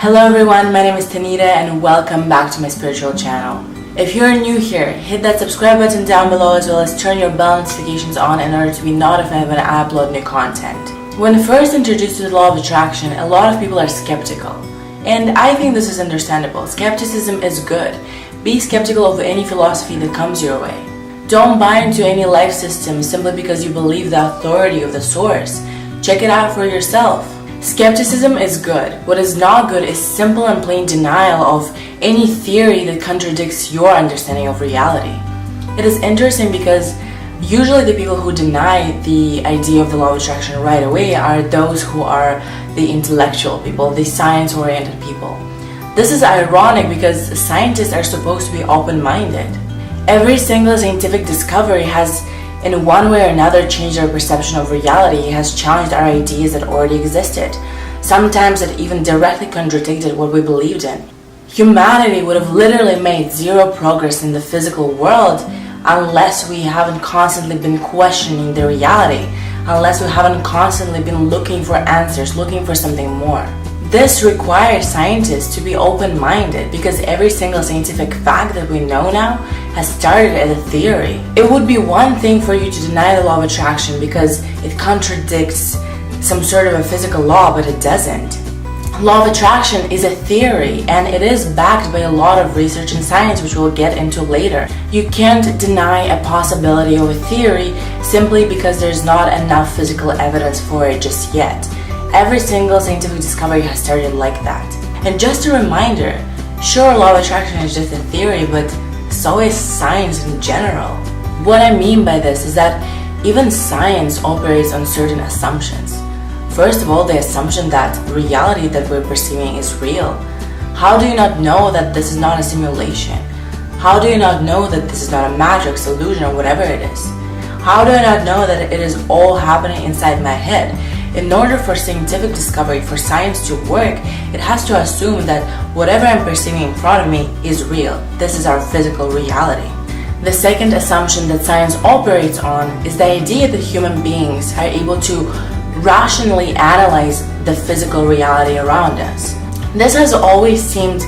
Hello everyone, my name is Tanita and welcome back to my spiritual channel. If you're new here, hit that subscribe button down below as well as turn your bell notifications on in order to be notified when I upload new content. When first introduced to the law of attraction, a lot of people are skeptical. And I think this is understandable. Skepticism is good. Be skeptical of any philosophy that comes your way. Don't buy into any life system simply because you believe the authority of the source. Check it out for yourself. Skepticism is good. What is not good is simple and plain denial of any theory that contradicts your understanding of reality. It is interesting because usually the people who deny the idea of the law of attraction right away are those who are the intellectual people, the science-oriented people. This is ironic because scientists are supposed to be open-minded. Every single scientific discovery has in one way or another changed our perception of reality, has challenged our ideas that already existed. Sometimes it even directly contradicted what we believed in. Humanity would have literally made zero progress in the physical world unless we haven't constantly been questioning the reality, unless we haven't constantly been looking for answers, looking for something more. This requires scientists to be open-minded because every single scientific fact that we know now has started as a theory. It would be one thing for you to deny the law of attraction because it contradicts some sort of a physical law, but it doesn't. Law of attraction is a theory and it is backed by a lot of research and science, which we'll get into later. You can't deny a possibility of a theory simply because there's not enough physical evidence for it just yet. Every single scientific discovery has started like that. And just a reminder, sure, law of attraction is just a theory, but so is science in general. What I mean by this is that even science operates on certain assumptions. First of all, the assumption that reality that we're perceiving is real. How do you not know that this is not a simulation? How do you not know that this is not a matrix, illusion, or whatever it is? How do I not know that it is all happening inside my head? In order for scientific discovery, for science to work, it has to assume that whatever I'm perceiving in front of me is real. This is our physical reality. The second assumption that science operates on is the idea that human beings are able to rationally analyze the physical reality around us. This has always seemed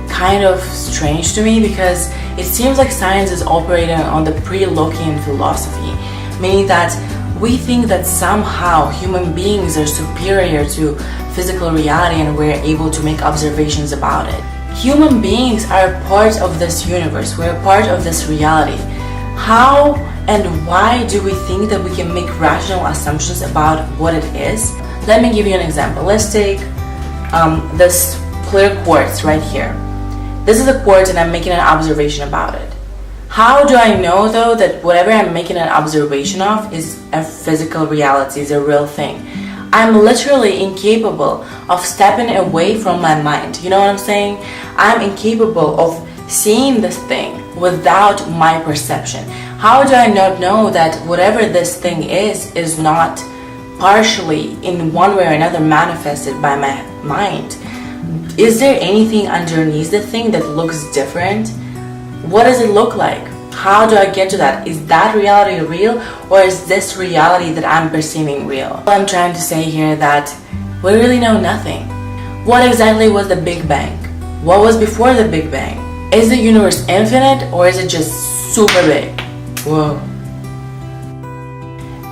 kind of strange to me because it seems like science is operating on the pre-Lockean philosophy, meaning that we think that somehow human beings are superior to physical reality and we're able to make observations about it. Human beings are part of this universe. We're part of this reality. How and why do we think that we can make rational assumptions about what it is? Let me give you an example. Let's take this clear quartz right here. This is a quartz and I'm making an observation about it. How do I know though that whatever I'm making an observation of is a physical reality, is a real thing? I'm literally incapable of stepping away from my mind. You know what I'm saying? I'm incapable of seeing this thing without my perception. How do I not know that whatever this thing is not partially in one way or another manifested by my mind? Is there anything underneath the thing that looks different? What does it look like? How do I get to that? Is that reality real or is this reality that I'm perceiving real? I'm trying to say here that we really know nothing. What exactly was the Big Bang? What was before the Big Bang? Is the universe infinite or is it just super big? Whoa.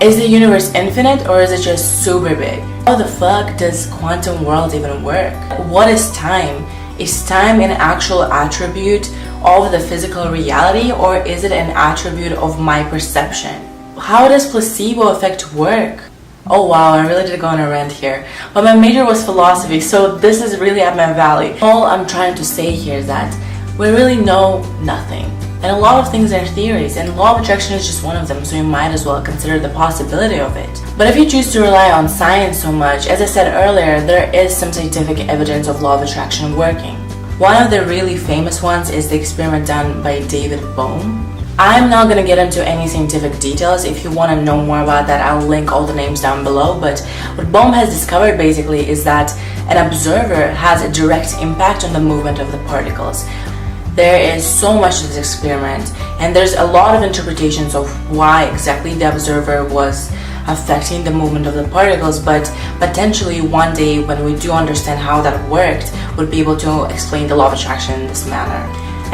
Is the universe infinite or is it just super big? How the fuck does quantum world even work? What is time? Is time an actual attribute of the physical reality or is it an attribute of my perception? How does placebo effect work? Oh wow, I really did go on a rant here. But my major was philosophy, so this is really up my valley. All I'm trying to say here is that we really know nothing. And a lot of things are theories, and law of attraction is just one of them, so you might as well consider the possibility of it. But if you choose to rely on science so much, as I said earlier, there is some scientific evidence of law of attraction working. One of the really famous ones is the experiment done by David Bohm. I'm not going to get into any scientific details. If you want to know more about that, I'll link all the names down below. But what Bohm has discovered basically is that an observer has a direct impact on the movement of the particles. There is so much to this experiment, and there's a lot of interpretations of why exactly the observer was affecting the movement of the particles, but potentially one day when we do understand how that worked, we'll be able to explain the law of attraction in this manner.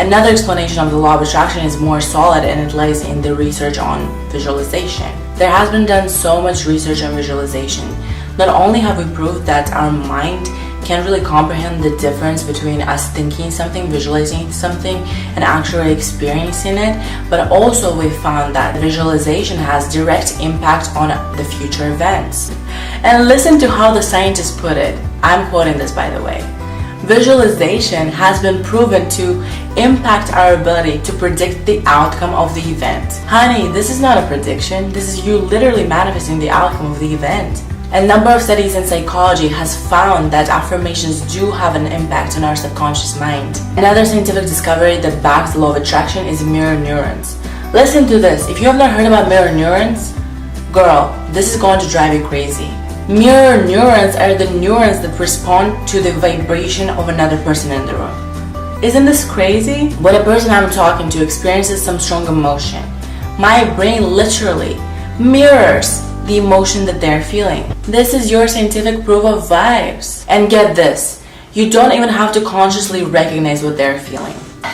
Another explanation of the law of attraction is more solid, and it lies in the research on visualization. There has been done so much research on visualization. Not only have we proved that our mind can't really comprehend the difference between us thinking something, visualizing something, and actually experiencing it, but also we found that visualization has direct impact on the future events. And listen to how the scientists put it. I'm quoting this, by the way. Visualization has been proven to impact our ability to predict the outcome of the event. Honey, this is not a prediction. This is you literally manifesting the outcome of the event. A number of studies in psychology has found that affirmations do have an impact on our subconscious mind. Another scientific discovery that backs the law of attraction is mirror neurons. Listen to this. If you have not heard about mirror neurons, girl, this is going to drive you crazy. Mirror neurons are the neurons that respond to the vibration of another person in the room. Isn't this crazy? When a person I'm talking to experiences some strong emotion, my brain literally mirrors the emotion that they're feeling. This is your scientific proof of vibes. And get this, you don't even have to consciously recognize what they're feeling.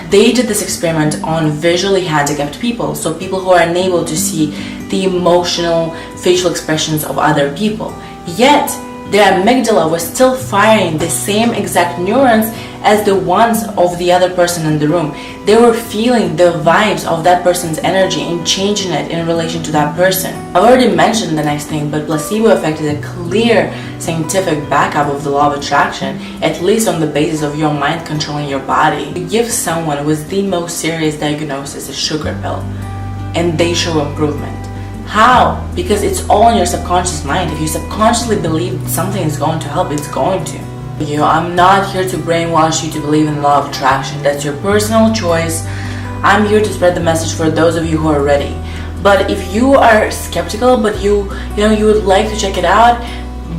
They did this experiment on visually handicapped people, so people who are unable to see the emotional facial expressions of other people. Yet, their amygdala was still firing the same exact neurons as the ones of the other person in the room. They were feeling the vibes of that person's energy and changing it in relation to that person. I've already mentioned the next thing, but placebo effect is a clear scientific backup of the law of attraction, at least on the basis of your mind controlling your body. You give someone with the most serious diagnosis a sugar pill, and they show improvement. How? Because it's all in your subconscious mind. If you subconsciously believe something is going to help, it's going to. I'm not here to brainwash you to believe in the law of attraction. That's your personal choice. I'm here to spread the message for those of you who are ready. But if you are skeptical, but you would like to check it out,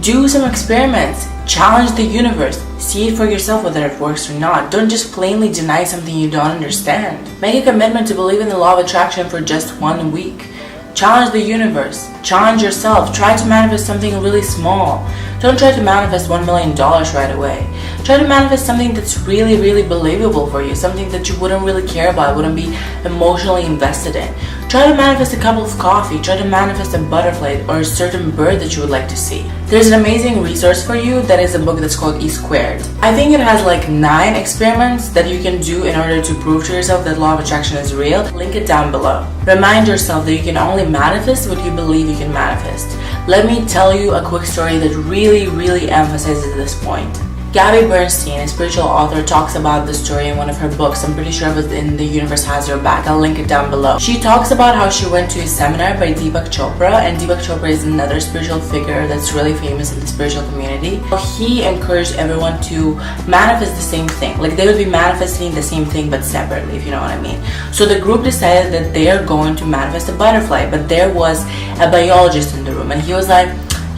do some experiments. Challenge the universe. See it for yourself whether it works or not. Don't just plainly deny something you don't understand. Make a commitment to believe in the law of attraction for just 1 week. Challenge the universe. Challenge yourself. Try to manifest something really small. Don't try to manifest $1 million right away. Try to manifest something that's really, really believable for you. Something that you wouldn't really care about, wouldn't be emotionally invested in. Try to manifest a cup of coffee. Try to manifest a butterfly or a certain bird that you would like to see. There's an amazing resource for you that is a book that's called E Squared. I think it has like 9 experiments that you can do in order to prove to yourself that law of attraction is real. Link it down below. Remind yourself that you can only manifest what you believe you can manifest. Let me tell you a quick story that really emphasizes this point. Gabby Bernstein, a spiritual author, talks about this story in one of her books. I'm pretty sure it was in The Universe Has Your Back. I'll link it down below. She talks about how she went to a seminar by Deepak Chopra, and Deepak Chopra is another spiritual figure that's really famous in the spiritual community. He encouraged everyone to manifest the same thing. Like they would be manifesting the same thing but separately, if you know what I mean. So the group decided that they are going to manifest a butterfly, but there was a biologist in the room, and he was like,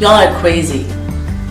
y'all are crazy.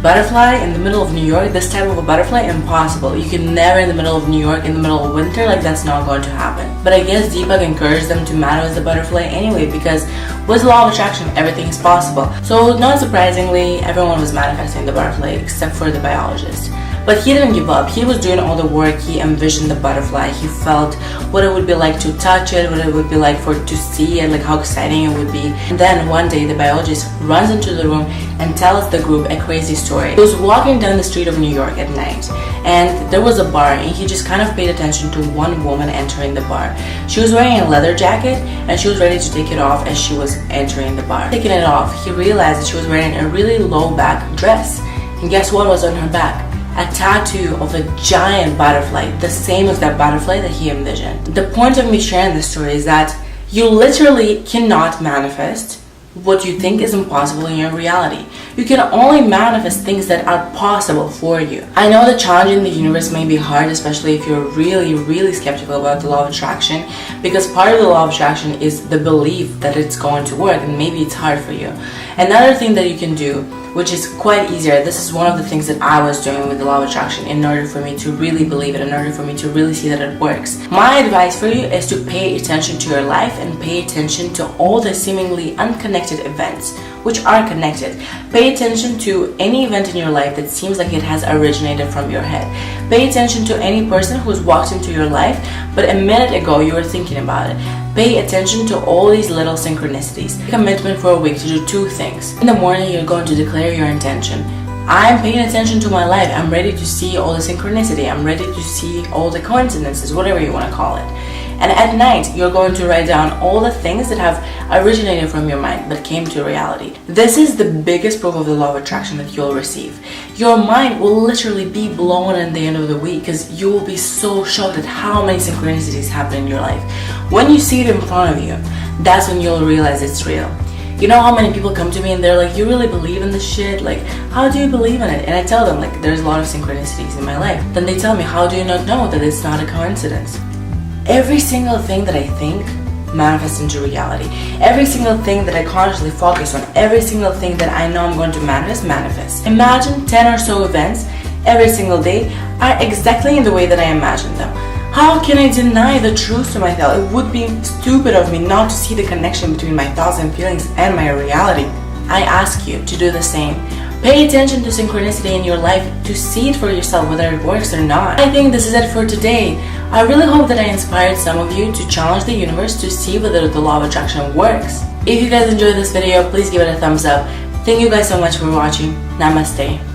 Butterfly in the middle of New York, this type of a butterfly, impossible. You can never in the middle of New York, in the middle of winter, like that's not going to happen. But I guess Deepak encouraged them to manifest the butterfly anyway, because with the law of attraction, everything is possible. So not surprisingly, everyone was manifesting the butterfly except for the biologist. But he didn't give up. He was doing all the work. He envisioned the butterfly. He felt what it would be like to touch it, what it would be like to see it, like how exciting it would be. And then one day the biologist runs into the room and tells the group a crazy story. He was walking down the street of New York at night, and there was a bar, and he just kind of paid attention to one woman entering the bar. She was wearing a leather jacket, and she was ready to take it off as she was entering the bar. Taking it off, he realized that she was wearing a really low back dress. And guess what was on her back? A tattoo of a giant butterfly, the same as that butterfly that he envisioned. The point of me sharing this story is that you literally cannot manifest what you think is impossible in your reality. You can only manifest things that are possible for you. I know that challenging the universe may be hard, especially if you're really skeptical about the law of attraction, because part of the law of attraction is the belief that it's going to work, and maybe it's hard for you. Another thing that you can do, which is quite easier, this is one of the things that I was doing with the law of attraction in order for me to really believe it, in order for me to really see that it works. My advice for you is to pay attention to your life and pay attention to all the seemingly unconnected events which are connected. Pay attention to any event in your life that seems like it has originated from your head. Pay attention to any person who's walked into your life, but a minute ago you were thinking about it. Pay attention to all these little synchronicities. Commitment for a week to do 2 things. In the morning, you're going to declare your intention. I'm paying attention to my life. I'm ready to see all the synchronicity. I'm ready to see all the coincidences, whatever you want to call it. And at night, you're going to write down all the things that have originated from your mind but came to reality. This is the biggest proof of the law of attraction that you'll receive. Your mind will literally be blown at the end of the week because you will be so shocked at how many synchronicities happen in your life. When you see it in front of you, that's when you'll realize it's real. You know how many people come to me and they're like, you really believe in this shit? Like, how do you believe in it? And I tell them, like, there's a lot of synchronicities in my life. Then they tell me, how do you not know that it's not a coincidence? Every single thing that I think manifests into reality. Every single thing that I consciously focus on, every single thing that I know I'm going to manifest. Imagine 10 or so events every single day are exactly in the way that I imagined them. How can I deny the truth to myself? It would be stupid of me not to see the connection between my thoughts and feelings and my reality. I ask you to do the same. Pay attention to synchronicity in your life to see it for yourself whether it works or not. I think this is it for today. I really hope that I inspired some of you to challenge the universe to see whether the law of attraction works. If you guys enjoyed this video, please give it a thumbs up. Thank you guys so much for watching. Namaste.